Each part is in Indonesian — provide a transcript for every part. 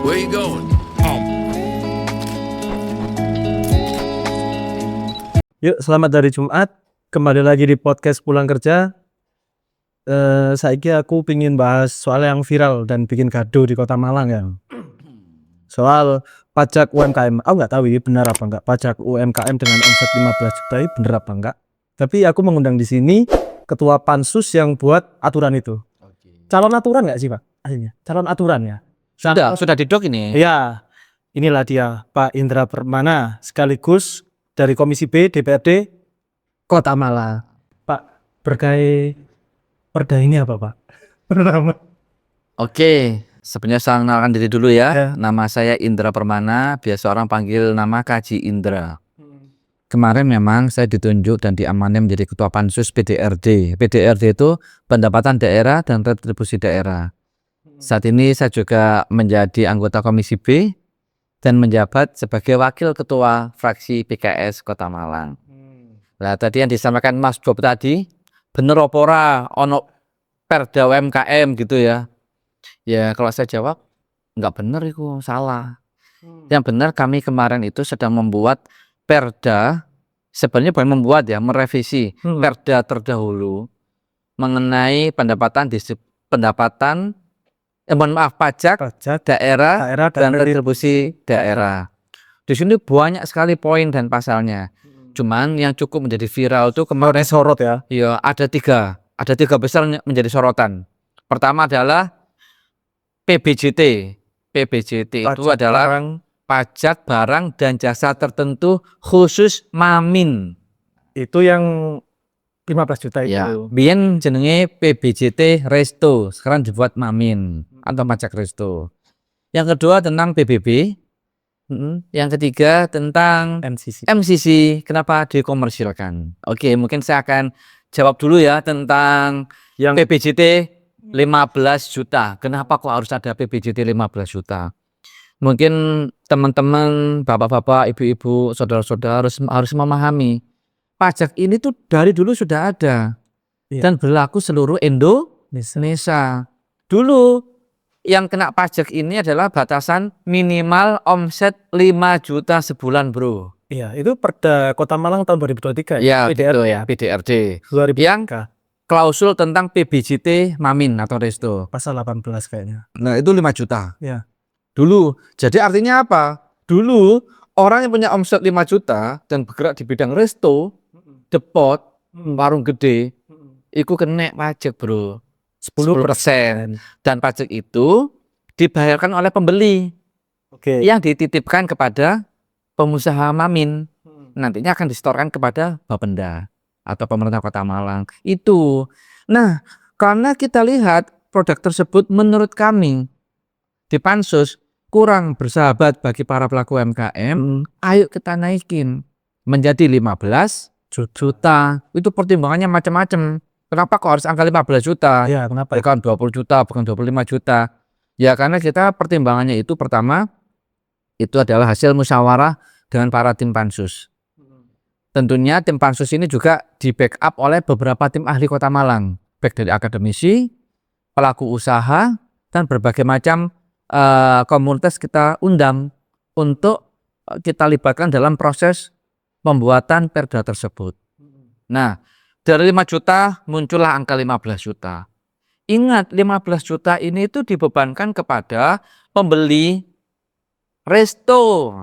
Where you going? Yuk, selamat hari Jumat. Kembali lagi di podcast Pulang Kerja. Saiki aku pingin bahas soal yang viral dan bikin gaduh di Kota Malang ya. Soal pajak UMKM. Aku nggak tahu ini benar apa enggak. Pajak UMKM dengan omset 15 juta ini benar apa enggak. Tapi aku mengundang di sini ketua Pansus yang buat aturan itu. Calon aturan nggak sih Pak? Aslinya calon aturan ya. Sudah didok ini. Iya, inilah dia Pak Indra Permana sekaligus dari Komisi B DPRD Kota Malang. Pak, berkait perda ini apa Pak? Pertama. Oke, sebenarnya saya kenalkan diri dulu ya. Ya. Nama saya Indra Permana, biasa orang panggil nama Kaji Indra. Kemarin memang saya ditunjuk dan diamanai menjadi Ketua Pansus PDRD. PDRD itu pendapatan daerah dan retribusi daerah. Saat ini saya juga menjadi anggota Komisi B dan menjabat sebagai Wakil Ketua Fraksi PKS Kota Malang. Nah, tadi yang disampaikan Mas Bob tadi, bener apa ora ono perda UMKM gitu ya. Ya kalau saya jawab, nggak bener itu, salah. Yang benar kami kemarin itu sedang membuat perda, sebenarnya bukan membuat ya, merevisi perda terdahulu mengenai pajak daerah dan retribusi daerah. Di sini banyak sekali poin dan pasalnya. Cuman yang cukup menjadi viral itu kemarin sorot ya. ya ada tiga besar menjadi sorotan. Pertama adalah PBJT. PBJT itu adalah pajak barang dan jasa tertentu khusus Mamin. Itu yang 15 juta itu. Ya, biyen jenenge PBJT Resto, sekarang dibuat Mamin atau pajak Resto. Yang kedua tentang PBB. Yang ketiga tentang MCC. Kenapa dikomersilkan? Oke, mungkin saya akan jawab dulu ya tentang yang PBJT 15 juta. Kenapa kok harus ada PBJT 15 juta? Mungkin teman-teman, bapak-bapak, ibu-ibu, saudara-saudara harus memahami. Pajak ini tuh dari dulu sudah ada dan berlaku seluruh Indonesia. Dulu yang kena pajak ini adalah batasan minimal omset 5 juta sebulan, bro. Iya, itu perda Kota Malang tahun 2023 ya. PDRD. Ya, PDRD. 2000 yang klausul tentang PBJT Mamin atau Resto. Pasal 18 kayaknya. Nah, itu 5 juta. Ya. Dulu. Jadi artinya apa? Dulu orang yang punya omset 5 juta dan bergerak di bidang resto, depot, warung gede, itu kena pajak, bro. 10%. Dan pajak itu dibayarkan oleh pembeli. Yang dititipkan kepada pengusaha Mamin. Nantinya akan disetorkan kepada Bapenda atau pemerintah Kota Malang. Itu. Nah, karena kita lihat produk tersebut menurut kami di Pansus kurang bersahabat bagi para pelaku UMKM, ayo kita naikin menjadi 15 juta. Itu pertimbangannya macam-macam. Kenapa kok harus angka 15 juta? Ya, kenapa? Bukan 20 juta, bukan 25 juta. Ya karena kita pertimbangannya itu pertama, itu adalah hasil musyawarah dengan para tim Pansus. Tentunya tim Pansus ini juga di backup oleh beberapa tim ahli Kota Malang. Baik dari akademisi, pelaku usaha, dan berbagai macam komunitas kita undang untuk kita libatkan dalam proses pembuatan perda tersebut. Nah, dari 5 juta muncullah angka 15 juta. Ingat, 15 juta ini itu dibebankan kepada pembeli resto,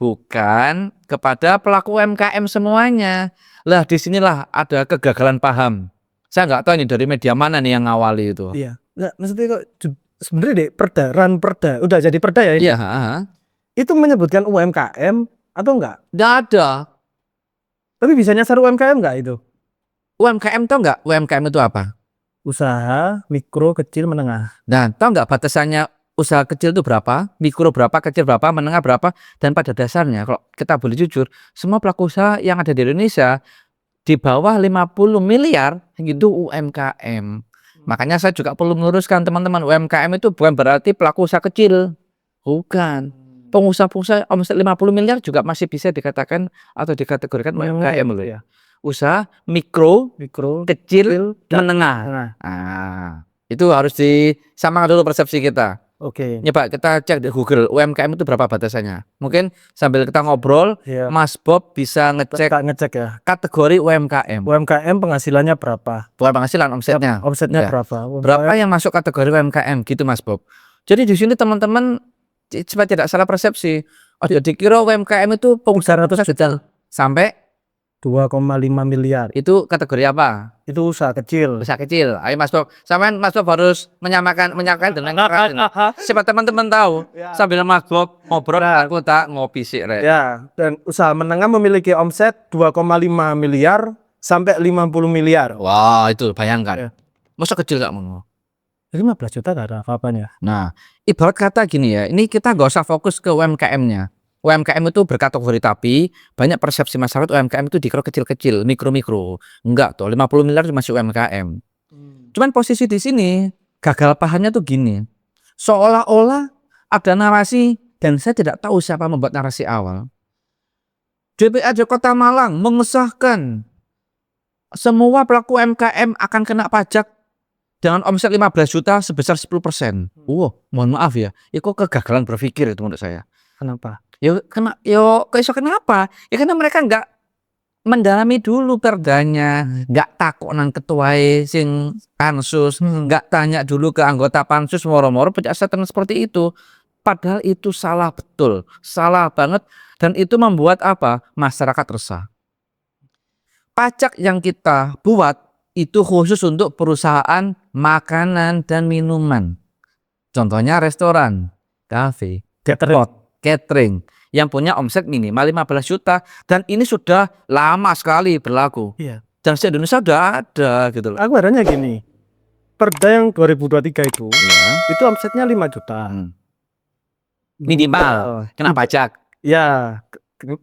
bukan kepada pelaku UMKM semuanya. Lah, disinilah ada kegagalan paham. Saya nggak tahu ini dari media mana nih yang ngawali itu. Iya. Nggak, maksudnya kok sebenarnya deh perda udah jadi perda ya? Iya. Itu menyebutkan UMKM atau enggak? Nggak ada. Tapi bisa nyasar UMKM enggak itu? UMKM tahu nggak? UMKM itu apa? Usaha mikro, kecil, menengah. Nah, tahu nggak batasannya usaha kecil itu berapa? Mikro berapa? Kecil berapa? Menengah berapa? Dan pada dasarnya, kalau kita boleh jujur, semua pelaku usaha yang ada di Indonesia di bawah 50 miliar itu UMKM. Makanya saya juga perlu meluruskan teman-teman, UMKM itu bukan berarti pelaku usaha kecil. Bukan. Pengusaha-pengusaha omset 50 miliar juga masih bisa dikatakan atau dikategorikan UMKM loh ya. Usaha mikro, kecil, menengah. Nah, itu harus disamakan dulu persepsi kita. Oke. Nyoba kita cek di Google UMKM itu berapa batasannya. Mungkin sambil kita ngobrol, Iya. Mas Bob bisa ngecek Ngecek ya. kategori UMKM. UMKM penghasilannya berapa? Bukan penghasilan, omsetnya. Omsetnya Ya. berapa? Berapa yang masuk kategori UMKM gitu Mas Bob. Jadi di sini teman-teman supaya tidak salah persepsi. Oh, dikira UMKM itu pengusaha ratusan juta sampai 2,5 miliar. itu kategori apa? Itu usaha kecil. Usaha kecil. Ayo Mas Bob. Sampai Mas Bob harus menyamakan dengan siapa teman-teman tahu. Ya. Sambil Mas Bob ngobrol, aku tak ngopi sih, Rek. Ya, dan usaha menengah memiliki omset 2,5 miliar sampai 50 miliar. Wah, itu bayangkan. Ya. Masa kecil gak mau? 15 juta gak ada apa-apanya. Nah, ibarat kata gini ya, ini kita gak usah fokus ke UMKM-nya. UMKM itu berkategori, tapi banyak persepsi masyarakat UMKM itu dikira kecil-kecil, mikro-mikro. Enggak toh, 50 miliar itu masih UMKM. Cuman posisi di sini gagal pahamnya tuh gini. Seolah-olah ada narasi dan saya tidak tahu siapa membuat narasi awal. DPRD Kota Malang mengesahkan semua pelaku UMKM akan kena pajak dengan omset 15 juta sebesar 10%. Mohon maaf ya, itu kegagalan berpikir itu menurut saya. Kenapa? Kenapa? Ya karena mereka nggak mendalami dulu perdanya, nggak takut nang ketuai sing pansus, nggak tanya dulu ke anggota pansus moro-moro penjelasan seperti itu. Padahal itu salah betul, salah banget, dan itu membuat apa? Masyarakat resah. Pajak yang kita buat itu khusus untuk perusahaan makanan dan minuman. Contohnya restoran, kafe, catering yang punya omset minimal 15 juta, dan ini sudah lama sekali berlaku. Iya. Dan di Indonesia sudah ada gitu loh. Aku herannya gini. Perda yang 2023 itu, itu omsetnya 5 juta. Minimal kena pajak. Ya,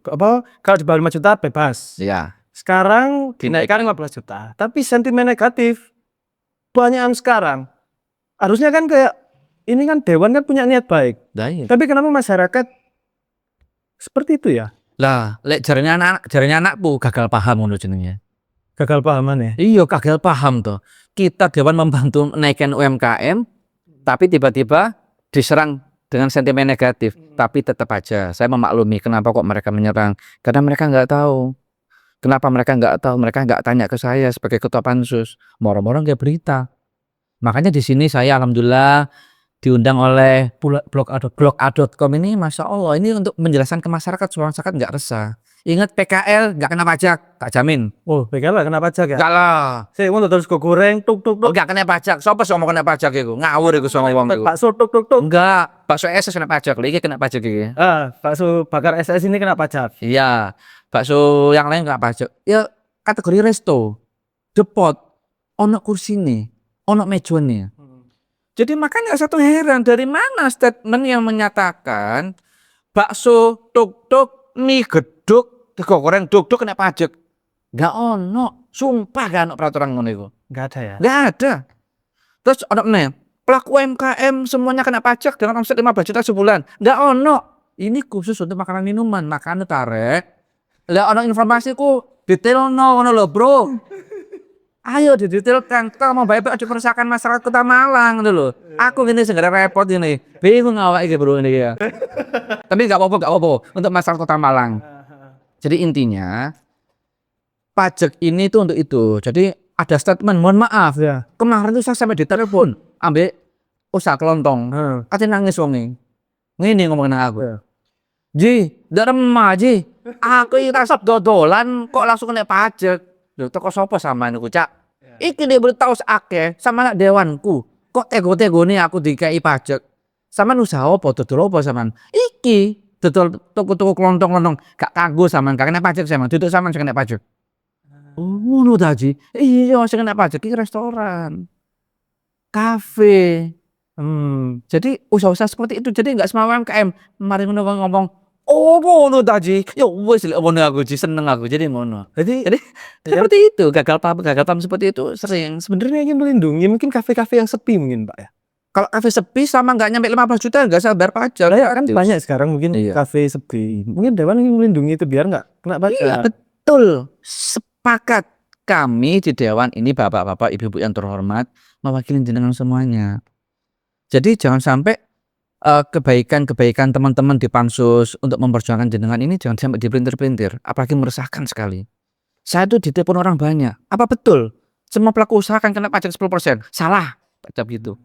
apa kalau di bawah 5 juta bebas. Ya. Sekarang dinaikkan 15 juta. Tapi sentimen negatif banyak yang sekarang. Harusnya kan kayak ini kan dewan kan punya niat baik. Tapi kenapa masyarakat seperti itu ya? Lah, lek jarine anakku gagal paham ngono jenenge. Gagal pahaman ya? Iya, gagal paham toh. Kita dewan membantu menaikkan UMKM, tapi tiba-tiba diserang dengan sentimen negatif. Tapi tetap aja saya memaklumi kenapa kok mereka menyerang. Karena mereka nggak tahu. Kenapa mereka nggak tahu? Mereka nggak tanya ke saya sebagai ketua pansus. Moro-moro nggak berita. Makanya di sini saya alhamdulillah diundang oleh blog.a.com ini, masya Allah, ini untuk menjelaskan ke masyarakat supaya masyarakat nggak resah. Ingat PKL nggak kena pajak, tak jamin. Oh, PKL nggak kena pajak ya? Nggak lah. Saya mau terus gue goreng, tuk. Nggak kena pajak. Siapa sih mau kena pajak itu? Ngawur itu sama uang itu. Bakso tuk. Enggak, bakso SS kena pajak. Lagi kena pajak gitu. Bakso bakar SS ini kena pajak. Iya, bakso yang lain kena pajak. Ya kategori resto, depot, ono kursi nih, ono meja nih. Jadi makanya satu heran, dari mana statement yang menyatakan bakso tuk mie geduk sego goreng duk kena pajak? Nggak ono, sumpah gak ono peraturan ngono iku. Nggak ada ya? Nggak ada. Terus ono meneh, pelaku UMKM semuanya kena pajak dengan omset 15 juta sebulan. Nggak ono. Ini khusus untuk makanan minuman, makanya tarik. Lah ono informasiku detail ngono lho, Bro. Ayo didetailkan, kalau mau baik aja meresahkan masyarakat Kota Malang dulu. Aku gini segera repot ini, bingung awak iki bro ini ya. Tapi nggak apa-apa untuk masyarakat Kota Malang. Jadi intinya pajak ini tuh untuk itu. Jadi ada statement, mohon maaf ya. Kemarin tuh saya sampai ditelepon, ambek usaha kelontong. Katanya nangis wonge. Ngene ngomongin aku. Ji, ndak remah Ji. Aku iki rasa dodolan kok langsung kena pajak. Lho teko sapa sampean niku, Cak? Iki nek beritahu akeh sama anak dewanku. Kok tego-tegone aku dikai pajak. Sampean usaha apa dodol apa sampean? Iki dodol toko-toko klontong-klontong gak kanggo sampean, gak kena pajak sampean. Duduk sampean sing kena pajak. Oh, ngono ta, Ji? Iya, sing kena pajak iki restoran. Kafe. Jadi usaha-usaha seperti itu. Jadi enggak semua UMKM mari ngono ngomong, "Oh, ngono ta, Ji?" Ya wis ngono aku, Ji, seneng aku. Jadi ngono. Jadi seperti itu, gagal paham seperti itu sering. Sebenarnya ingin melindungi mungkin kafe-kafe yang sepi mungkin, Pak ya. Kalau kafe sepi sama nggak nyampe 15 juta nggak usah bayar pajak. Ya kan banyak sekarang mungkin Iya. kafe sepi. Mungkin dewan ingin melindungi itu biar nggak kena pajak. Iya, betul. Sepakat kami di dewan ini, bapak-bapak, ibu-ibu yang terhormat, mewakili jenengan semuanya. Jadi jangan sampai kebaikan-kebaikan teman-teman di pansus untuk memperjuangkan jenengan ini jangan sampai dipelintir-pelintir, apalagi meresahkan sekali. Saya tuh ditelepon orang banyak. Apa betul semua pelaku usaha akan kena pajak 10%? Salah, baca begitu.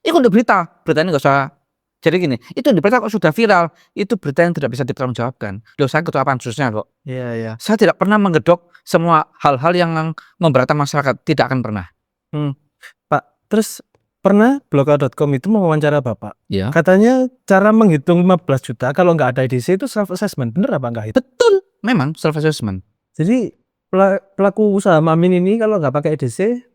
Itu udah berita, beritanya nggak usah. Jadi gini, itu yang di berita kok sudah viral, itu berita yang tidak bisa dipertanggungjawabkan. Loh, saya ketua pansusnya kok. Iya, iya. Saya tidak pernah menggedok semua hal-hal yang memberatkan masyarakat, tidak akan pernah. Pak, terus pernah Blogger.com itu mewawancara Bapak. Ya. Katanya cara menghitung 15 juta kalau nggak ada EDC itu self assessment. Bener apa enggak itu? Betul, memang self assessment. Jadi pelaku usaha Mamin ini kalau nggak pakai EDC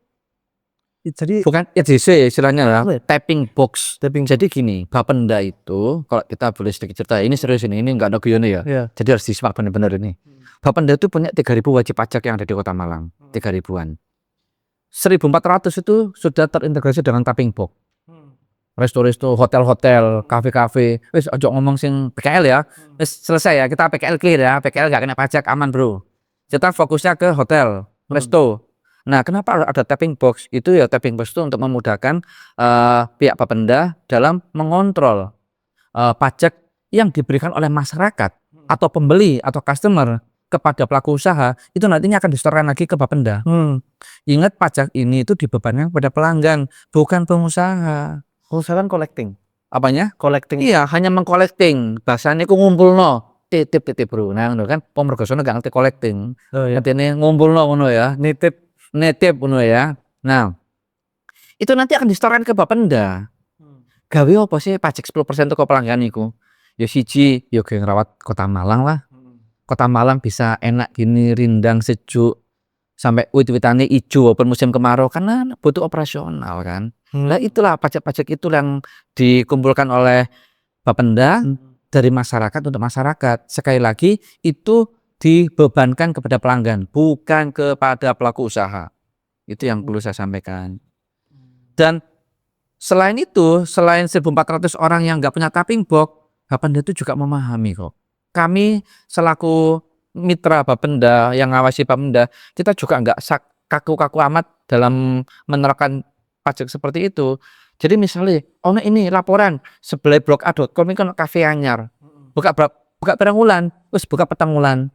jadi Bukan EDC istilahnya lah, Apa ya? tapping box. tapping. Jadi gini, Bapenda itu kalau kita boleh sedikit cerita, ini serius ini nggak ada guyonnya ya. Iya. Jadi harus disimak benar-benar ini. Bapenda itu punya 3.000 wajib pajak yang ada di Kota Malang, 3.000-an. 1.400 itu sudah terintegrasi dengan tapping box. Resto-resto, hotel-hotel, kafe-kafe. Wis ojo ngomong sing PKL ya. Wis selesai ya, kita PKL clear ya. PKL nggak kena pajak, aman bro. Kita fokusnya ke hotel, resto. Nah, kenapa ada tapping box? Itu ya tapping box itu untuk memudahkan pihak Bapenda dalam mengontrol pajak yang diberikan oleh masyarakat atau pembeli atau customer kepada pelaku usaha, itu nantinya akan disetorkan lagi ke Bapenda. Ingat, pajak ini itu dibebankan kepada pelanggan, bukan pengusaha. Usahakan collecting. Apanya? Collecting. Iya, hanya mengcollecting. Bahasanya ku ngumpulno. Titip bro. Nah, ngono kan pemergosono gak ngerti collecting. Oh ya. Ngertine ngumpulno ngono ya. Nitip ngono ya. Nah, itu nanti akan disetorkan ke Bapenda. Gawe apa sih pajak 10% itu ke pelanggan iku? Ya siji, ya ge ngrawat Kota Malang lah. Kota Malang bisa enak gini, rindang, sejuk, sampai wit-witane ijo walaupun musim kemarau, karena butuh operasional kan. Nah, itulah pajak-pajak itu yang dikumpulkan oleh Bapenda dari masyarakat untuk masyarakat. Sekali lagi, itu dibebankan kepada pelanggan, bukan kepada pelaku usaha. Itu yang perlu saya sampaikan. Dan selain itu, selain 1.400 orang yang nggak punya tapping box, Bapenda itu juga memahami kok. Kami selaku mitra Bapenda yang ngawasi Bapenda, kita juga nggak kaku-kaku amat dalam menerapkan pajak seperti itu. Jadi misalnya, ini laporan sebelah blog.com ini kan kafe anyar, buka barang ulan, terus buka petang ulan.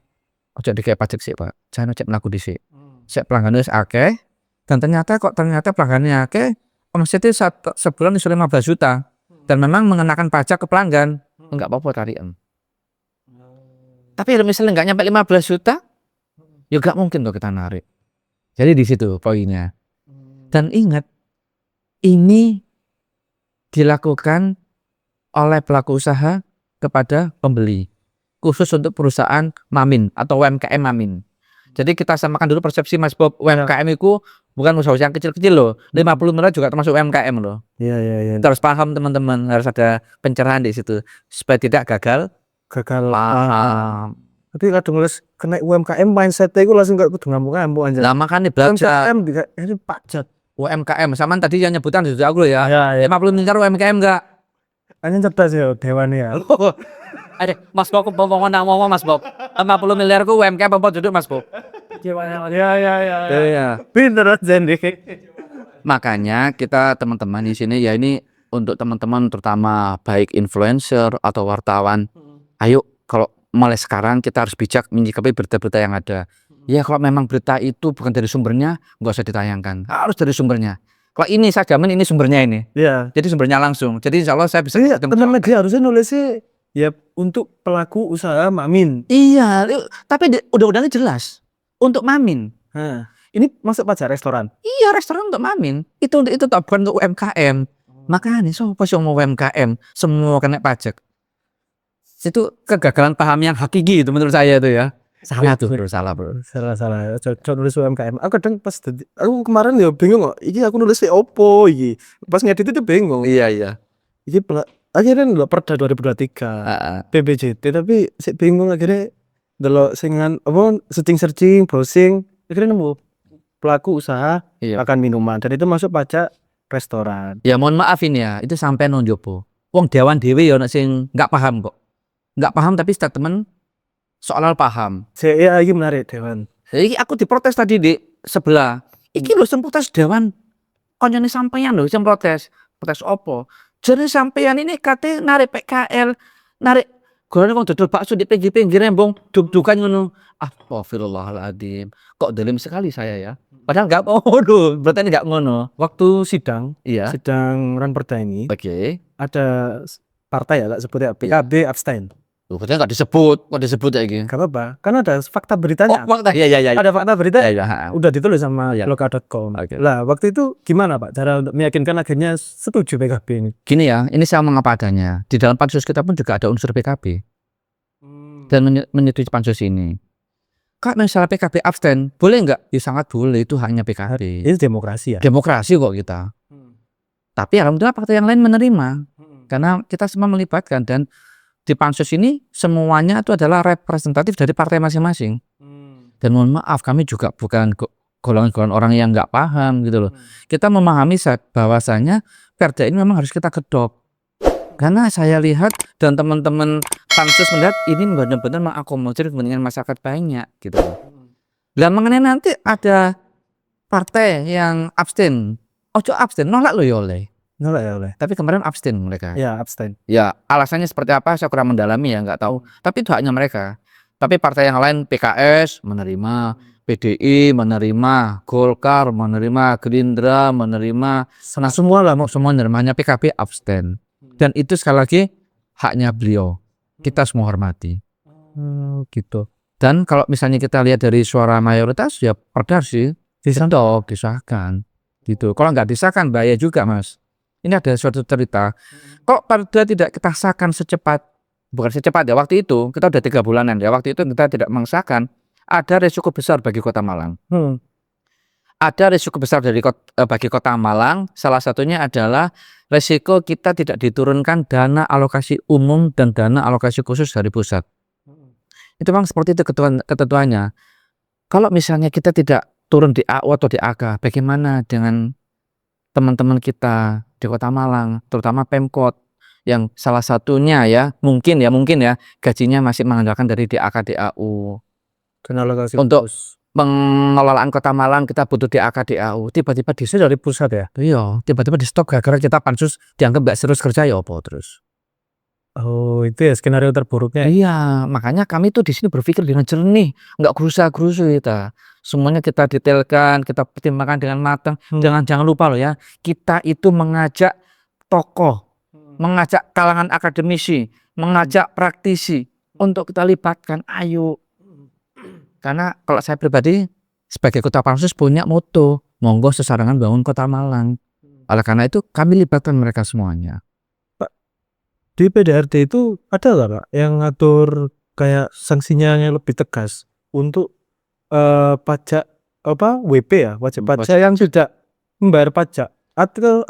Ojo dikaya pajak sih Pak, jangan cek melaku di sini. Cek pelanggan wis akeh, dan ternyata pelanggannya akeh, omsetnya sebulan itu 15 juta, dan memang mengenakan pajak ke pelanggan, enggak apa-apa tarikan. Tapi kalau misalnya nggak nyampe 15 juta, ya nggak mungkin tuh kita narik. Jadi di situ poinnya. Dan ingat, ini dilakukan oleh pelaku usaha kepada pembeli, khusus untuk perusahaan Mamin atau UMKM Mamin. Jadi kita samakan dulu persepsi Mas Bob, UMKM itu bukan usaha yang kecil-kecil loh. 50 miliar juga termasuk UMKM loh. Iya. Kita harus paham teman-teman, harus ada pencerahan di situ supaya tidak gagal paham. Tapi kadang nulis kena UMKM mindset-nya itu langsung kayak kudu ngamuk-ngamuk aja. Lah makanya belajar UMKM ini pajak. UMKM, sama tadi yang nyebutan sudah aku ya. Ya. 50 miliar UMKM enggak? Hanya cerdas ya Dewan ya. Ada Mas Bob ngomong Mas Bob. 50 miliar ku UMKM apa duduk Mas Bob? Ya. Pinter aja nih. Makanya kita teman-teman di sini ya, ini untuk teman-teman terutama baik influencer atau wartawan. Ayo kalau mulai sekarang kita harus bijak menyikapi berita-berita yang ada. Ya kalau memang berita itu bukan dari sumbernya, nggak usah ditayangkan. Harus dari sumbernya. Kalau ini saya jamin ini sumbernya ini. Iya. Jadi sumbernya langsung. Jadi insya Allah saya bisa. Teman media harusnya nulisnya ya untuk pelaku usaha Mamin. Iya, tapi udah jelas untuk Mamin. Ini masuk pajak restoran. Iya, restoran untuk Mamin. Itu tak bukan untuk UMKM. Makanya siapa sih mau UMKM semua kena pajak. Itu kegagalan paham yang hakiki itu menurut saya itu ya. Salah tuh bro, salah. Coba nulis UMKM. Aku kadang pas aku kemarin ya bingung kok. Iki aku nulis opo iki. Pas ngedit itu bingung. Iya. Iki akhirnya ndelok Perda 2023. PBJT tapi sik bingung akhirnya ndelok singan apa searching browsing akhirnya nemu pelaku usaha makan minuman dan itu masuk pajak restoran. Ya mohon maaf ini ya, itu sampai nonjopo. Wong Dewan dhewe ya nek sing enggak paham kok. Enggak paham tapi statement soal paham. Saya iki menarik Dewan. Jadi aku diprotes tadi di sebelah. Iki lho sing protes Dewan. Konyane sampeyan lho sing protes. Protes opo? Jadi sampean ini kate narik PKL, narik golane wong dodol bakso di pinggir-pinggir embong duk-dukan ngono. Astagfirullahaladzim. Kok dolim sekali saya ya. Padahal enggak ngono, berarti enggak ngono. Waktu sidang Iya. Ranperda ini Oke. ada partai ya tak sebut ya, PKB abstain. Loh, katanya enggak disebut, kok disebut ya iki? Gak apa-apa, kan ada fakta Oh, beritanya. fakta. Iya. Ada fakta berita Iya, heeh. udah ditulis sama Iya. loka.com. Oke. Lah, waktu itu gimana Pak cara untuk meyakinkan akhirnya setuju PKB ini? Gini ya, ini saya ngomong apa adanya. Di dalam pansus kita pun juga ada unsur PKB dan menyetujui pansus ini. Kak, misalnya PKB abstain, boleh nggak? Ya sangat boleh, itu hanya PKB. Ini demokrasi ya. Demokrasi kok kita. Tapi alhamdulillah partai yang lain menerima karena kita semua melibatkan, dan di pansus ini semuanya itu adalah representatif dari partai masing-masing. Dan mohon maaf, kami juga bukan golongan-golongan orang yang nggak paham gitu loh. Kita memahami bahwasanya perda ini memang harus kita gedok. Karena saya lihat dan teman-teman pansus melihat ini benar-benar mengakomodir kepentingan masyarakat banyak gitu loh. Lah mengenai nanti ada partai yang abstain, ojo abstain, nolak lo ya oleh. Nolak ya oleh. Tapi kemarin abstain mereka. Ya, abstain. Ya, alasannya seperti apa saya kurang mendalami ya, nggak tahu. Tapi itu haknya mereka. Tapi partai yang lain, PKS menerima, PDI menerima, Golkar menerima, Gerindra menerima, nah semua lah, semua menerimanya. PKB abstain. Dan itu sekali lagi haknya beliau. Kita semua hormati. Gitu. Dan kalau misalnya kita lihat dari suara mayoritas, ya perda sih disahkan. Gitu. Kalau nggak disahkan bahaya juga, Mas. Ini ada suatu cerita. Kok perda tidak kita sahkan secepat? Bukan secepat ya, waktu itu kita udah 3 bulanan ya. Waktu itu kita tidak mengesahkan. Ada risiko besar bagi Kota Malang. Ada risiko besar bagi Kota Malang. Salah satunya adalah risiko kita tidak diturunkan dana alokasi umum dan dana alokasi khusus dari pusat. Itu memang seperti itu ketentuannya. Kalau misalnya kita tidak turun di AU atau di AK, bagaimana dengan teman-teman kita di Kota Malang, terutama Pemkot, yang salah satunya ya mungkin ya gajinya masih mengandalkan dari DAK DAU. Untuk pengelolaan Kota Malang kita butuh DAK DAU. Tiba-tiba Dari pusat ya. iya, tiba-tiba di stop gara-gara kita pansus dianggap nggak serius kerja ya apa terus. Oh, itu ya skenario terburuknya. Iya, makanya kami tuh di sini berpikir dengan jernih, nggak gerusa-gerusu kita. Semuanya kita detailkan, kita pertimbangkan dengan matang. Jangan lupa loh ya, kita itu mengajak tokoh, mengajak kalangan akademisi, mengajak praktisi untuk kita libatkan. Ayo. Karena kalau saya pribadi sebagai Kota pansus punya moto, monggo sesarangan bangun Kota Malang. Oleh karena itu kami libatkan mereka semuanya. Di PDRT itu ada nggak Pak yang ngatur kayak sanksinya yang lebih tegas untuk pajak WP ya, wajib pajak yang tidak membayar pajak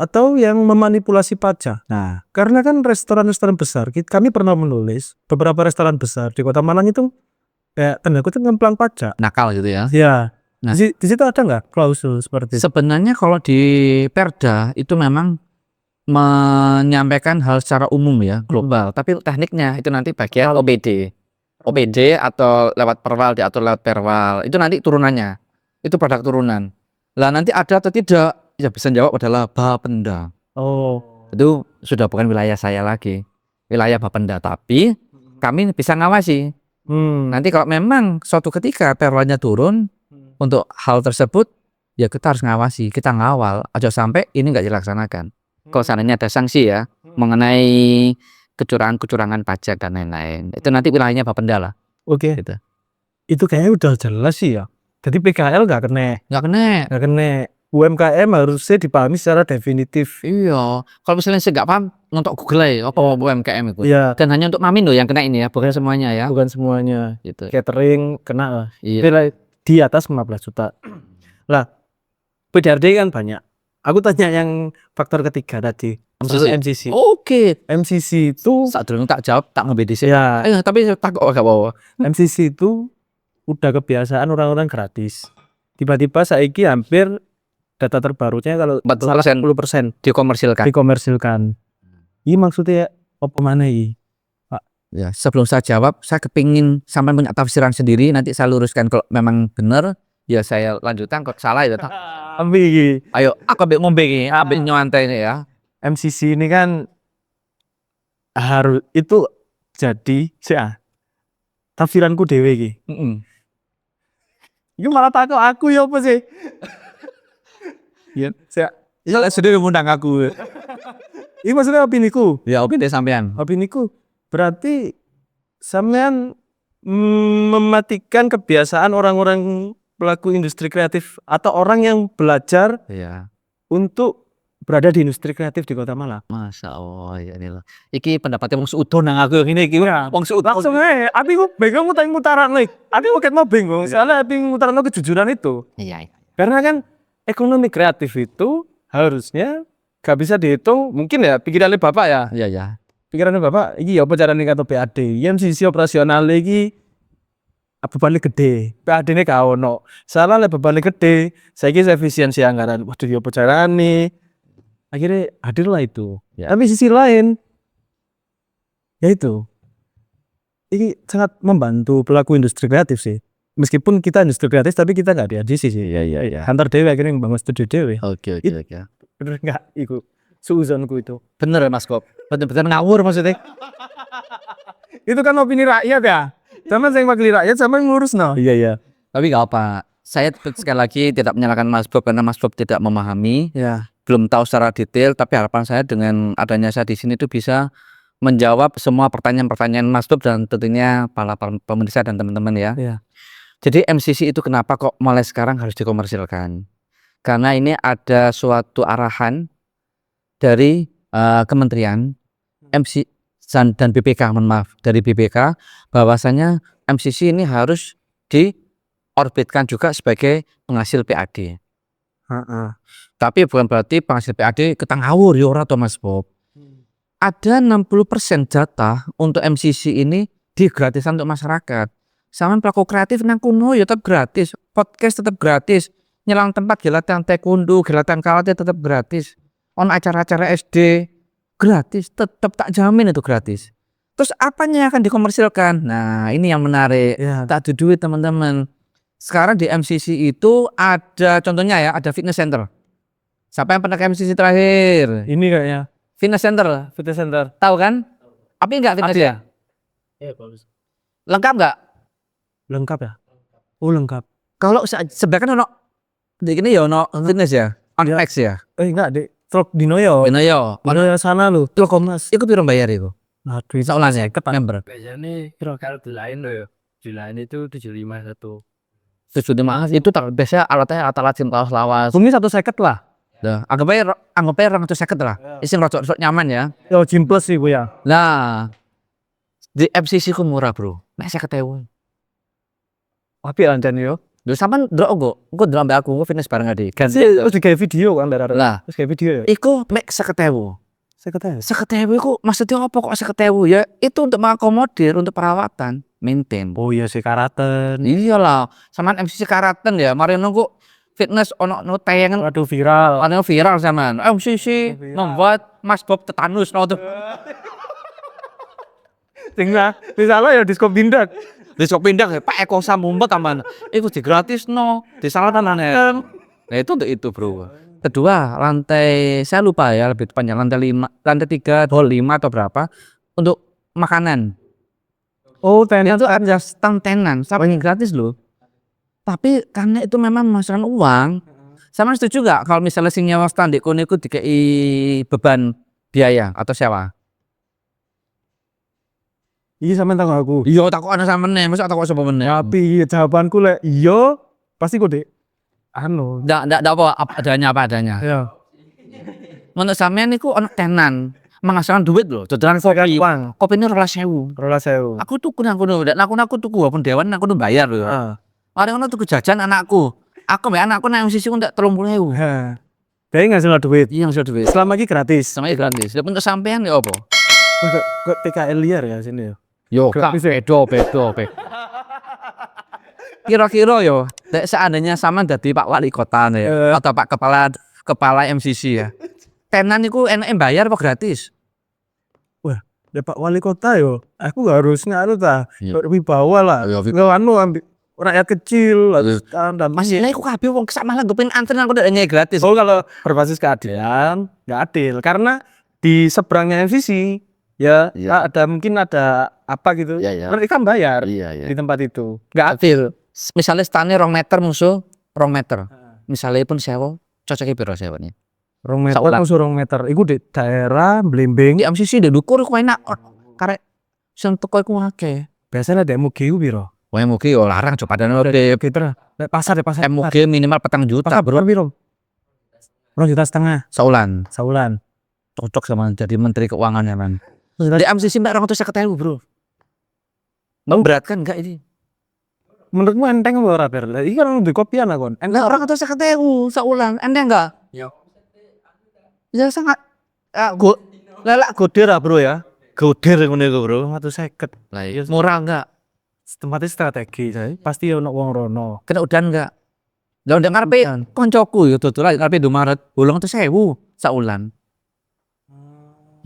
atau yang memanipulasi pajak. Nah, karena kan restoran-restoran besar, kami pernah menulis beberapa restoran besar di Kota Malang itu kayak tanda kutip ngemplang pajak. Nakal gitu ya. Ya. Nah, di situ ada nggak klausul seperti itu? Sebenarnya kalau di Perda itu memang menyampaikan hal secara umum ya, global. Tapi tekniknya itu nanti bagian OPD atau lewat perwal diatur lewat perwal. Itu nanti turunannya. Itu produk turunan. Lah nanti ada atau tidak? Ya bisa jawab adalah Bapenda. Oh, Itu sudah bukan wilayah saya lagi. Wilayah Bapenda, tapi kami bisa ngawasi. Nanti kalau memang suatu ketika perwalnya turun untuk hal tersebut, ya kita harus ngawasi, kita ngawal aja sampai ini nggak dilaksanakan. Kalau seandainya ada sanksi ya mengenai kecurangan pajak dan lain-lain, itu nanti wilayahnya Bapenda lah. oke. Gitu. Itu kayaknya udah jelas sih ya. Jadi PKL nggak kena. UMKM harusnya dipahami secara definitif. Iya. Kalau misalnya saya nggak paham, nonton Google ya apa UMKM itu. Iya. Dan hanya untuk Mamindo yang kena ini ya, bukan semuanya ya. Bukan semuanya. Gitu. Catering kena lah. Iya. Di atas 15 juta. Lah, PDRT kan banyak. Aku tanya yang faktor ketiga tadi. MCC. Oke. MCC itu Saat dulu tak jawab, tak ngebedi sih. ya, Tapi tak kok gak bawa. MCC itu udah kebiasaan orang-orang gratis. Tiba-tiba saiki hampir data terbarunya kalau 40% dikomersilkan. Ini maksudnya apa mana ini? Ya, sebelum saya jawab, saya kepingin sampai punya tafsiran sendiri. Nanti saya luruskan kalau memang benar. Ya saya lanjutkan, kalau salah ya tak. Ambil. Ayo, aku ambil ngombe ini, ambil nyantai ini ya. MCC ini kan harus itu jadi tafsiranku dhewe iki. Iki malah takut aku ya apa sih? Iya. Ya Sudah ngundang aku. ini maksudnya opiniku. Ya opini sampean. Opiniku berarti sampean mematikan kebiasaan orang-orang pelaku industri kreatif atau orang yang belajar Iya. untuk berada di industri kreatif di Kota Malang. Masya Allah ya ini loh. Iki pendapatnya wong seudon nang aku yang ini iki wong seudon. Langsung aku bingung mutaran nih. Aku mau bingung soalnya aku mutaran kejujuran itu. Iya. Karena kan ekonomi kreatif itu harusnya gak bisa dihitung, mungkin ya pikirannya Bapak ya. Iya. Pikirannya Bapak iki apa carane kata PAD. Yen sisi operasional iki bebannya gede, PAD-ne gak ono. Salah lek bebannya gede, saiki efisiensi anggaran. Waduh ya apa carane? Akhirnya hadirlah itu. Ya. Tapi sisi lain ya itu. Ini sangat membantu pelaku industri kreatif sih. Meskipun kita industri kreatif tapi kita gak di ADC sih. Iya. Kantor dewe akhirnya membangun studio dewe. Oke. Bener enggak iku suuzonku itu. Bener Mas Bob. Bener-bener ngawur maksudnya. Itu kan opini rakyat ya. Sama yang wakili rakyat sama yang ngurus no. Iya. Tapi nggak apa. Saya sekali lagi tidak menyalahkan Mas Bob karena Mas Bob tidak memahami, Ya. belum tahu secara detail. Tapi harapan saya dengan adanya saya di sini itu bisa menjawab semua pertanyaan-pertanyaan Mas Bob dan tentunya para pemirsa dan teman-teman ya. Iya. Jadi MCC itu kenapa kok mulai sekarang harus dikomersilkan? Karena ini ada suatu arahan dari Kementerian MC dan BPK, mohon maaf, dari BPK bahwasanya MCC ini harus diorbitkan juga sebagai penghasil PAD. Tapi bukan berarti penghasil PAD ketang ngawur ya ora to Mas Bob. Ada 60% jatah untuk MCC ini digratisan untuk masyarakat. Sama pelaku kreatif nang kuno ya tetap gratis, podcast tetap gratis, nyelang tempat gelatan taekwondo, gelatan karate tetap gratis. On acara-acara SD gratis, tetap tak jamin itu gratis. Terus apanya yang akan dikomersilkan? Nah, ini yang menarik. Ya. Tak ada duit teman-teman. Sekarang di MCC itu ada contohnya ya, ada fitness center. Siapa yang pernah ke MCC terakhir? Ini kayaknya Fitness center, fitness center. tahu kan? Tapi enggak fitness ya? Iya bagus. Lengkap enggak? Lengkap ya? Oh lengkap. Kalau sebenarnya kan ono di ini ya ono fitness ya, on X ya. Enggak dek. Truk Dinoyo. Dinoyo, Dinoyo sana lu. Telkomnas. Iku piro bayar iku? Nah, duit Saulan ya, member. Biasanya kalau di lain loh ya, di lain itu 751. 75 itu biasanya alatnya alat sim lawas. bumi 150 lah. Dah, anggap aja 250 lah. Isin rada nyaman ya. Yo Gym Plus sih bu ya. Nah, di MCC ku murah, Bro. Nek 50.000. Tapi anjan yo. Lho sampean ndelok engko ndelok ambek aku fitness bareng ade. Terus digawe video kan dari. Lah, Terus gawe video ya. iku mek 50.000. Saya kata. 50.000 iku maksudnya apa kok 50.000 ya? Itu untuk mengakomodir untuk perawatan, maintain. Oh iya sih karaten. Iyalah, sampean MCC Karaten ya, mari nunggu fitness ono no tayangan Waduh viral. ono viral sampean. MCC membuat Mas Bob tetanus no tuh. Tinggal misalnya ya diskon bindak. Besok pindah ya Pak Eko Samumpet aman. Itu gratis no, di salatan aneh. Nah itu untuk itu bro. Kedua lantai saya lupa ya lebih tepatnya lantai 5, lantai 3, hall 5 atau berapa untuk makanan. Oh tenan. Itu ada stand tenan, sampai gratis loh. Tapi karena itu memang memakan uang. Sama setuju gak kalau misalnya sing nyawa stand di kono iku dikei beban biaya atau sewa? Iya sampean takut aku. Iya takut ana sampean, masa takut sapa meneh. Tapi jawabanku lek iya pasti kok dek. Anu. Ndak apa adanya apa adanya. Ya. Menurut sampean niku ana tenan menghasilkan duit loh. Dodolan kopi. Uang. Kopi ini 12.000. 12.000. Aku tuku nang kono, ndak aku tuku walaupun dewan aku tuh bayar loh. Heeh. Mari ngono tuku jajan anakku. Aku mbak anakku nang sisi ndak 30.000. Heeh. Dia ngasih duit. Iya ngasih duit. Selama ini gratis. Sama gratis. Ya untuk sampean ya apa? Kok TKL liar ya sini ya. Yo, kak, Gratis ya? bedo. Kira-kira yo, seandainya sama dadi Pak Wali Kota nih, atau Pak Kepala MCC ya. Tenan itu enaknya bayar apa gratis? Wah, ya Pak Wali Kota yo. Aku gak harus ngaruh ta. Iya. Wibawa lah. Iya, Nggak anu ambil rakyat kecil dan Mas ya iku kabeh wong sak malah gue pengen antri aku udah gratis. oh kalau berbasis keadilan nggak adil karena di seberangnya MCC Ya, Iya. ada apa gitu. Iya, iya. Mereka kan bayar Iya, iya. di tempat itu. Enggak Adil. Misalnya stane 2 meter musuh 2 meter. Misalnya pun sewa, cocoknya piro sewanya? 2 meter Saulan. musuh 2 meter. Iku di daerah Blimbing. Di MCC di dukur iku enak. Karek sing teko iku akeh. Biasanya ada MUG piro? Wah, MUG yo larang coba dan oke. Gitu lah. Pasar. MUG minimal 4 juta, Pasar bro. piro? 2,5 juta Saulan. saulan. Cocok sama jadi menteri keuangannya, Man. Di MCC mbak 250.000, bro. Memberatkan enggak ini? Menurutmu enteng apa ora, Ber? Lah iki kan di kopian aku. Enggak, 250.000 saulan. Enteng enggak? Ya sangat Lelak goder ah, Bro ya. Goder ngono iku, Bro. 150. lah, iya. Murah enggak? Tempatnya strategi, saya. Pasti ono wong rono. Kena udan enggak? Lah ndek ngarepe koncoku ya dodolan ngarepe Indomaret 800.000 saulan.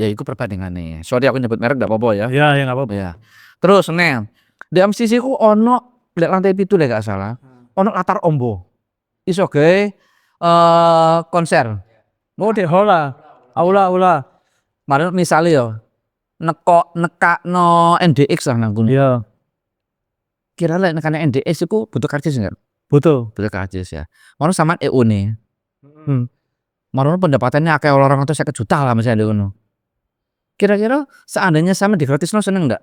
Ya iku perbandingannya. Sorry aku nyebut merek enggak apa-apa ya. Ya enggak apa-apa. Ya. Terus nih, di MCC ku ono lek lantai 7 lek gak salah. Ono latar ombo. Iso gawe konser. Oh, di hola. Aula. Mari misale yo nekakno NDX lah nang kono. Iya, Kira lek nekane NDX iku butuh karcis enggak? betul. Butuh karcis ya. Mau sama EO nih. Hmm. Mau pendapatannya akeh orang atau 50 juta lah misalnya di kono. Kira-kira seandainya sama di gratisno seneng enggak?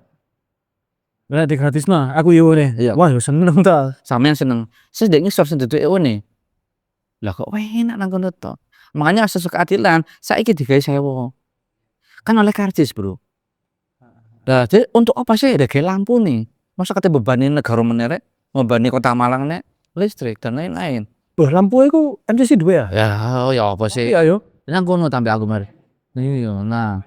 Lah di gratis nah, aku yo nih. Iya. Wah, yo seneng ta. Sama yang seneng. Sedek ngisor sendiri EO nih. Lah kok enak nang kono to. Makanya asas keadilan saiki digawe sewa. Kan oleh karcis, Bro. Nah, jadi untuk apa sih ada kayak lampu nih? Masa kata bebanin negara menerek, membebani kota Malang nek listrik dan lain-lain. Wah, lampu iku MCC 2 ya? Ya apa sih? Iya yo. Nang kono tambah aku mari. Iya, nah.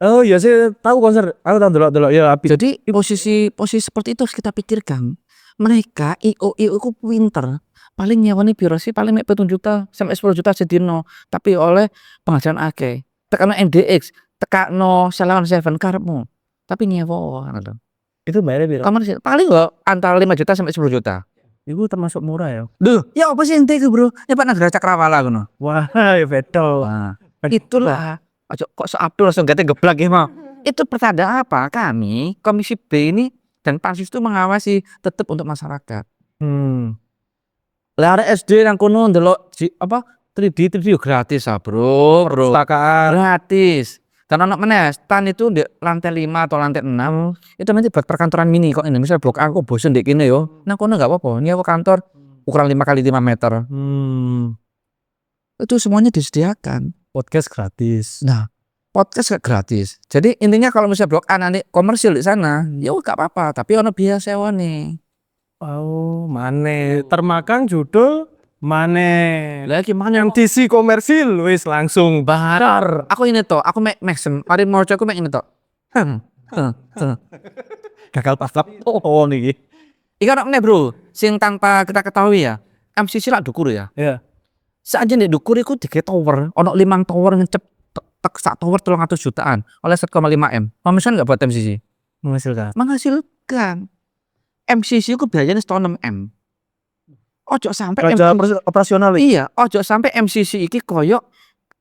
Oh iya sih tahu konser. Aku tahu delok ya api. Jadi posisi seperti itu harus kita pikirkan. Mereka IO ku pinter. Paling nyewani piro sih paling mek 7 juta sampai 10 juta sedino. Tapi oleh penghasilan akeh. Tekano NDX, tekano Selawan 7 karepmu. Tapi nyewa ngono. Itu bayarnya piro? Kamar sih paling kok antara 5 juta sampai 10 juta. Iku termasuk murah ya. Duh, ya apa sih ente iku, Bro? Ya Pak Nagara Cakrawala ngono. Wah, ya betul. Nah, itulah. Ojo kok so Abdul langsung gate geblak ya mau. Itu pertanda apa? Kami Komisi B ini dan Pansus itu mengawasi tetap untuk masyarakat. Lah arek SD nang kono ndelok 3D yo gratis ah, Bro. Perpustakaan. Gratis. Dan anak meneh stan itu di lantai 5 atau lantai 6 itu nanti buat perkantoran mini kok ini misal blok A kok bosen dek kene yo. Nang kono enggak apa-apa. Nyewa kantor ukuran 5 kali 5 meter. Itu semuanya disediakan. Podcast gratis. Nah, podcast gak gratis. Jadi intinya kalau misalnya blok A nanti komersil di sana, ya gak apa-apa. Tapi ono biaya sewa nih. Oh, mane termakan judul mane. Lah gimana? MTC komersil wis langsung Bahar. Aku ini toh, aku Maxim. Mari mau aku ini toh. gagal pasap. Oh niki. Ikan nek Bro, sing tanpa kita ketahui ya. MCC lah dukur ya. Iya. Saja nek dukur iku 3 tower, ono 5 tower ngecep tek sak tower 300 jutaan oleh 1,5 M. Mamisan enggak buat MCC? Menghasilkan. MCC ku biayanya 6 M. Ojo sampai operasional. Iya, ojo sampai MCC iki koyok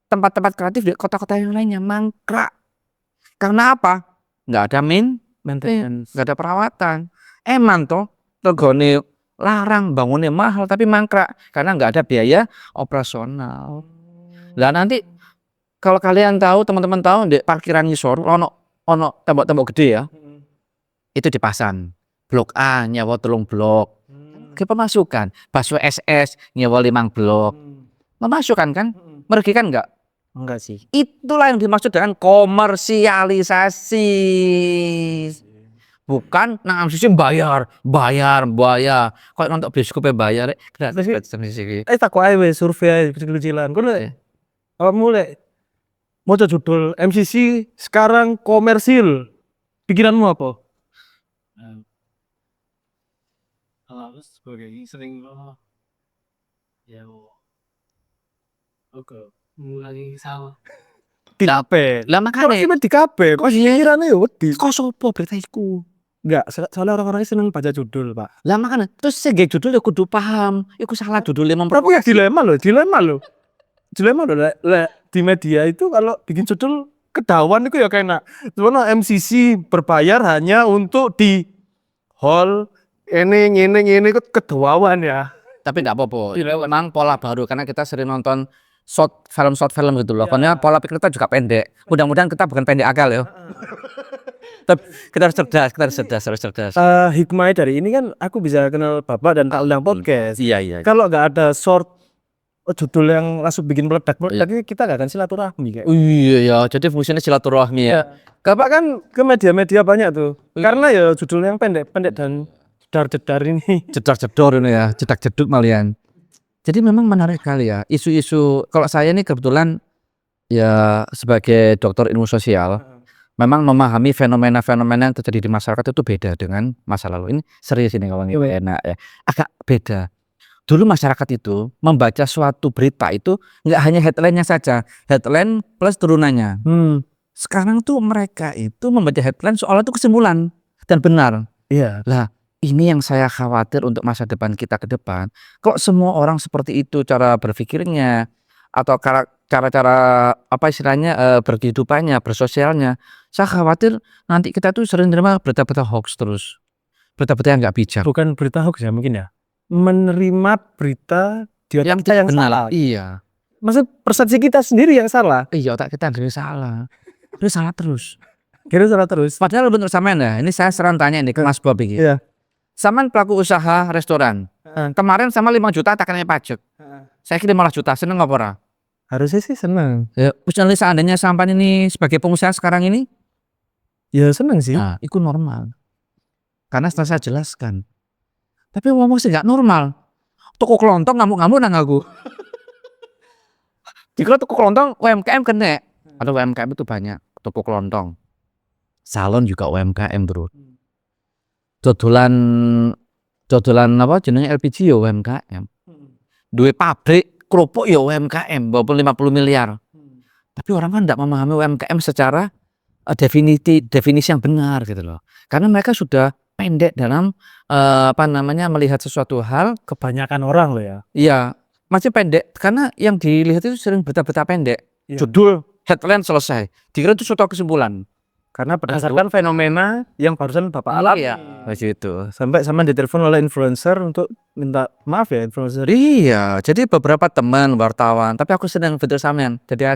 tempat-tempat kreatif di kota-kota yang lainnya mangkrak. Karena apa? Enggak ada maintenance, enggak ada perawatan. Eman toh regane larang, bangunnya mahal tapi mangkrak karena enggak ada biaya operasional. Lah nanti kalau kalian tahu, teman-teman tahu di parkiran ngisor ono tembok-tembok gede ya. Itu dipasang. Blok A nyewa 3 blok. Ke pemasukan. Bakso SS nyewa 5 blok. Memasukkan kan? Merugikan enggak? Enggak sih. Itulah yang dimaksud dengan komersialisasi. Bukan nang MCC bayar. Kok nonton bioskopnya bayar gratis MCC. Tak ae wis survei kecil-kecilan. Kono apa mulai mau judul MCC sekarang komersil. Pikiranmu apa? Aku sebagai sering ya oke mulai salah Di kabeh. Lah makane Di kabeh. Kok pikirannya ya wedi. kok sopo berita iku? Enggak, soalnya orang-orang seneng baca judul, Pak. Lah makane terus sing judul ya kudu paham. Iku salah judulnya Tapi ya dilema loh. Dilema loh. Di media itu kalau bikin judul kedawan itu ya kena. Cuman MCC berbayar hanya untuk di hall ini itu kedawan ya. Tapi enggak apa-apa. Itu memang pola baru karena kita sering nonton short film gitu loh. Karena pola pikir kita juga pendek. Mudah-mudahan kita bukan pendek akal ya. Tapi kita harus cerdas. Hikmahnya dari ini kan aku bisa kenal Bapak dan tak undang podcast. Iya. Kalau nggak ada short judul yang langsung bikin meledak kita nggak akan silaturahmi kayak. Iya ya, jadi fungsinya silaturahmi ya. Bapak kan ke media-media banyak tuh. Karena ya judul yang pendek dan jedar-jedar ini. Jedar-jedor ini ya, jedak-jeduk malian. Jadi memang menarik kali ya isu-isu. Kalau saya ini kebetulan ya sebagai dokter ilmu sosial, memang memahami fenomena-fenomena yang terjadi di masyarakat itu beda dengan masa lalu. Ini serius ini kawan, enak ya. Agak beda. Dulu masyarakat itu membaca suatu berita itu nggak hanya headline-nya saja, headline plus turunannya. Sekarang tuh mereka itu membaca headline soal itu kesimpulan dan benar. Iya. Lah, ini yang saya khawatir untuk masa depan kita ke depan. Kok semua orang seperti itu cara berpikirnya atau cara-cara apa istilahnya berkehidupannya, bersosialnya. Saya khawatir nanti kita tuh sering terima berita-berita hoax terus. Berita-berita yang nggak bijak. Bukan berita hoax ya mungkin ya. Menerima berita di otak kita yang salah. Iya. Maksud persepsi kita sendiri yang salah. Iya, otak kita sendiri salah. Terus salah terus. Kira salah terus. Padahal menurut sampean ya, ini saya serang tanya nih ke Mas Bob iki. Iya. Sampean pelaku usaha restoran. Kemarin sama 5 juta tak kena pajak. Saya kira 15 juta, seneng apa ora? Harusnya sih senang. Ya, misalnya seandainya sampean ini sebagai pengusaha sekarang ini, Ya senang sih. nah, itu normal. Karena setelah saya jelaskan. Tapi ngomong sih nggak normal. Toko kelontong ngamuk-ngamuk nang aku. Jika toko kelontong UMKM kena. Atau UMKM itu banyak. Toko kelontong. Salon juga UMKM bro. Dodolan apa jenenge LPG ya UMKM. Duwe pabrik kerupuk ya UMKM walaupun 50 miliar. Tapi orang kan tidak memahami UMKM secara definisi yang benar gitu loh. Karena mereka sudah pendek dalam melihat sesuatu hal. Kebanyakan orang loh ya. Iya, masih pendek karena yang dilihat itu sering berita-berita pendek. Iya. Judul, headline selesai. Dikira itu suatu kesimpulan. Karena berdasarkan fenomena yang barusan Bapak alami. Iya, itu. Sampai sama ditelepon oleh influencer untuk minta maaf ya influencer. Iya, jadi beberapa teman wartawan, tapi aku sedang betul sampean. Jadi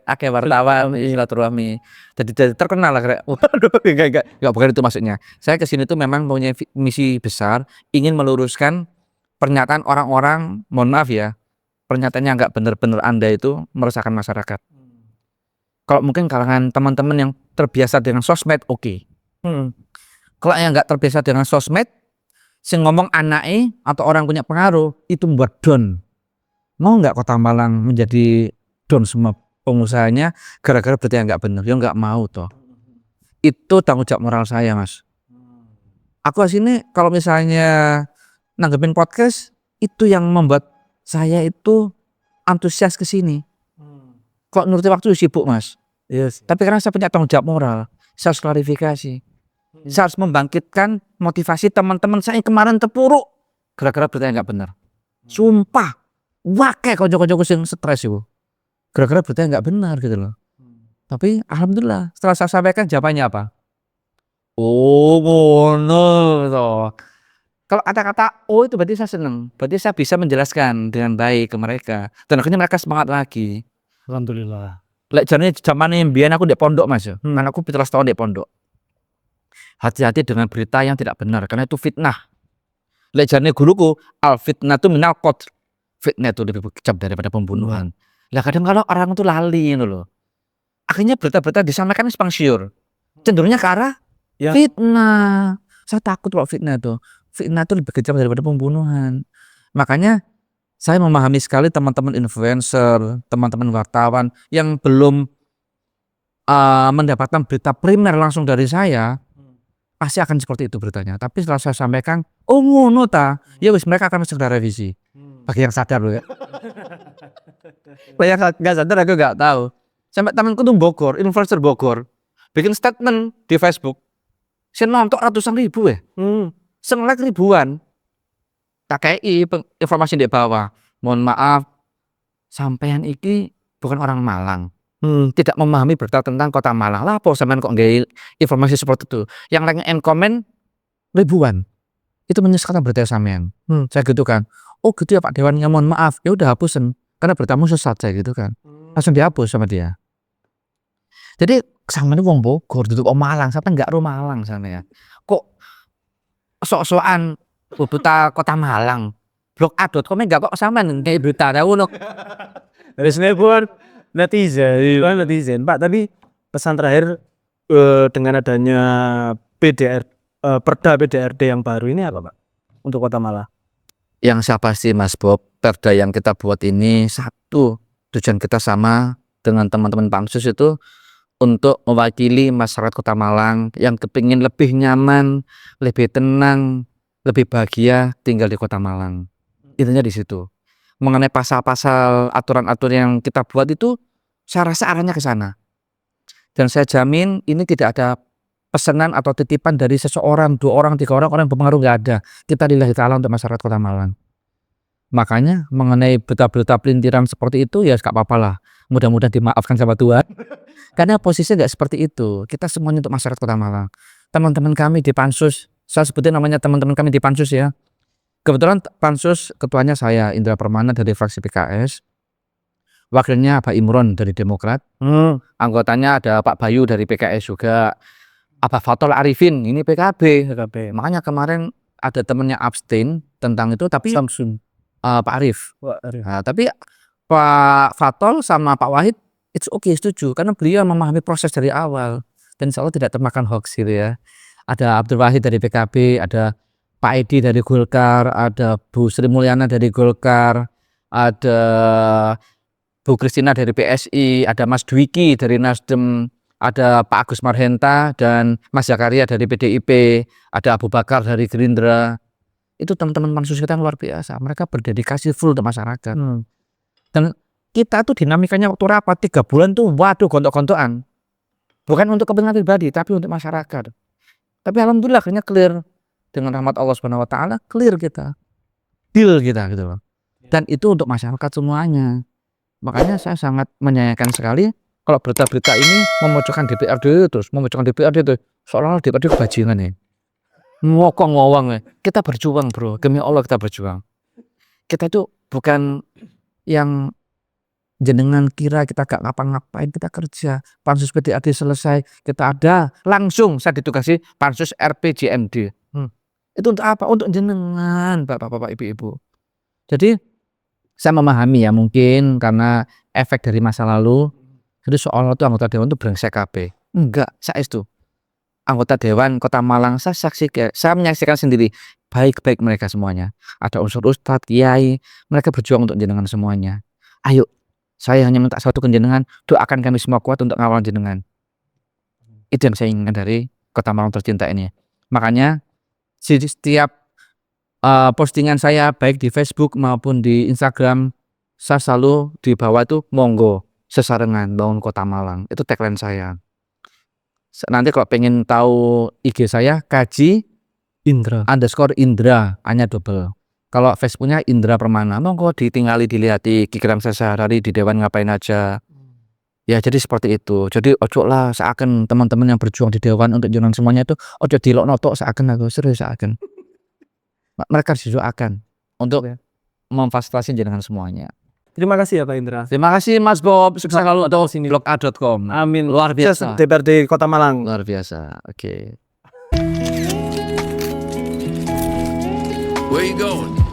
ake wartawan silaturahmi. Jadi terkenal lah kayak. Waduh, enggak bukan itu maksudnya. Saya ke sini tuh memang punya misi besar, ingin meluruskan pernyataan orang-orang, mohon maaf ya, pernyataannya enggak benar-benar Anda itu meresahkan masyarakat. Kalau mungkin kalangan teman-teman yang terbiasa dengan sosmed, oke. Kalau yang enggak terbiasa dengan sosmed, sing ngomong anaknya atau orang punya pengaruh itu membuat down. Mau nggak Kota Malang menjadi down semua pengusahanya gara-gara berita yang nggak benar? Ya nggak mau toh. Itu tanggung jawab moral saya mas. Aku sini kalau misalnya nanggepin podcast itu yang membuat saya itu antusias ke sini. Kok nuruti waktu sibuk mas. Yes. Tapi karena saya punya tanggung jawab moral, saya harus klarifikasi. Saya harus membangkitkan motivasi teman-teman saya yang kemarin terpuruk gara-gara berita yang nggak benar. Sumpah, wakai kocok-kocok sing stres itu. Gara-gara berita yang nggak benar gitu loh. Tapi alhamdulillah setelah saya sampaikan jawabannya apa? Oh, ngono toh. Kalau kata-kata oh itu berarti saya senang. Berarti saya bisa menjelaskan dengan baik ke mereka. Dan akhirnya mereka semangat lagi. Alhamdulillah. Lek jane zamane mbiyen aku ndek pondok Mas ya. Anakku 17 tahun ndek pondok. Hati-hati dengan berita yang tidak benar karena itu fitnah. Lek jane guruku, al fitnah itu minal qatl. Fitnah itu lebih kejam daripada pembunuhan. Lah kadang kalau orang itu lali gitu loh. Akhirnya berita-berita disampaikan simpang siur. Cenderungnya ke arah Ya. fitnah. Saya takut kalau fitnah itu. Fitnah itu lebih kejam daripada pembunuhan. Makanya saya memahami sekali teman-teman influencer, teman-teman wartawan yang belum mendapatkan berita primer langsung dari saya, pasti akan seperti itu beritanya. Tapi setelah saya sampaikan, oh ngono ta, ya wis mereka akan segera revisi. Bagi yang sadar loh ya. Bagi yang nggak sadar aku nggak tahu. Sampai temanku tuh Bogor, influencer Bogor, bikin statement di Facebook, saya nonton ratusan ribu ya, like ribuan. KKI informasi di bawah. Mohon maaf, sampean iki bukan orang Malang. tidak memahami berita tentang Kota Malang. Lah, apa sampean kok nggak informasi seperti itu? Yang like and comment ribuan. Itu menyesatkan berita sampean. Saya gitu kan. Oh gitu ya Pak Dewan, ya mohon maaf. Ya udah hapusin karena beritamu sesat saya gitu kan. Langsung dihapus sama dia. Jadi sampean wong Bogor duduk Malang, sampean enggak ro Malang sampean ya. Kok sok-sokan berita Kota Malang. Blog A.com enggak kok sampean kayak berita tahu no. Dari sini pun netizen. Pak, tapi pesan terakhir dengan adanya Perda PDRD yang baru ini apa Pak untuk Kota Malang? Yang siapa sih Mas Bob, perda yang kita buat ini satu, tujuan kita sama dengan teman-teman Pansus itu untuk mewakili masyarakat Kota Malang yang kepingin lebih nyaman, lebih tenang, lebih bahagia tinggal di Kota Malang. Intinya di situ. Mengenai pasal-pasal aturan-aturan yang kita buat itu, saya rasa arahnya ke sana. Dan saya jamin ini tidak ada pesanan atau titipan dari seseorang, 2 orang, 3 orang yang berpengaruh, nggak ada. Kita lillahi ta'ala untuk masyarakat Kota Malang. Makanya mengenai berita-berita pelintiran seperti itu ya nggak apa-apa lah. Mudah-mudahan dimaafkan sama Tuhan. Karena posisinya nggak seperti itu. Kita semuanya untuk masyarakat Kota Malang. Teman-teman kami di Pansus, saya sebutin namanya teman-teman kami di Pansus ya. Kebetulan Pansus ketuanya saya Indra Permana dari fraksi PKS. Wakilnya Pak Imron dari Demokrat. Anggotanya ada Pak Bayu dari PKS juga. Pak Fathol Arifin ini PKB. Makanya kemarin ada temennya abstain tentang itu, tapi Samsun. Pak Arif. Nah, tapi Pak Fathol sama Pak Wahid it's okay, setuju karena beliau memahami proses dari awal dan insya Allah tidak termakan hoax gitu ya. Ada Abdul Wahid dari PKB, ada Pak Edi dari Golkar, ada Bu Sri Mulyana dari Golkar, ada Bu Kristina dari PSI, ada Mas Dwiki dari Nasdem, ada Pak Agus Marhenta dan Mas Zakaria dari PDIP, ada Abu Bakar dari Gerindra. Itu teman-teman Pansus kita yang luar biasa. Mereka berdedikasi full untuk masyarakat. Dan kita tuh dinamikanya waktu rapat 3 bulan tuh waduh gontok-gontokan. Bukan untuk kepentingan pribadi, tapi untuk masyarakat. Tapi alhamdulillah akhirnya clear. Dengan rahmat Allah Subhanahu wa taala clear kita. Deal kita gitu loh. Dan itu untuk masyarakat semuanya. Makanya saya sangat menyayangkan sekali kalau berita-berita ini memojokkan DPRD terus, memojokkan DPRD itu seolah-olah DPRD bajingan ya. Ngokong-ngowang ya. Kita berjuang bro, demi Allah kita berjuang. Kita itu bukan yang jenengan kira kita gak ngapa-ngapain, kita kerja. Pansus PDRD selesai, kita ada langsung saya ditugasi Pansus RPJMD. Itu untuk apa? Untuk jenengan Bapak-bapak, Ibu-ibu. Jadi saya memahami ya mungkin karena efek dari masa lalu. Jadi soal itu anggota dewan itu brengsek KB. Enggak, saya itu anggota dewan Kota Malang saya menyaksikan sendiri baik-baik mereka semuanya. Ada unsur ustadz, kiai, mereka berjuang untuk jenengan semuanya. Ayo, saya hanya minta satu ke jenengan, doakan kami semua kuat untuk ngawal jenengan. Itu yang saya inginkan dari Kota Malang tercinta ini. Makanya setiap postingan saya baik di Facebook maupun di Instagram, saya selalu di bawah itu monggo sesarengan bangun Kota Malang. Itu tagline saya. Nanti kalau pengen tahu IG saya Kaji Indra _Indra hanya double. Kalau Facebooknya Indra Permana, monggo ditinggali dilihati kikiran saya sehari di dewan ngapain aja. Ya jadi seperti itu. Jadi ojo lah seakan teman-teman yang berjuang di dewan untuk jenengan semuanya itu ojo dilokno tok seakan aku serius seakan. Mereka didoakan untuk memfasilitasi jenengan semuanya. Terima kasih ya Pak Indra. Terima kasih Mas Bob. Sukses selalu untuk blog A.com. Amin. Luar biasa. DPRD Kota Malang. Luar biasa. Oke. Where you going?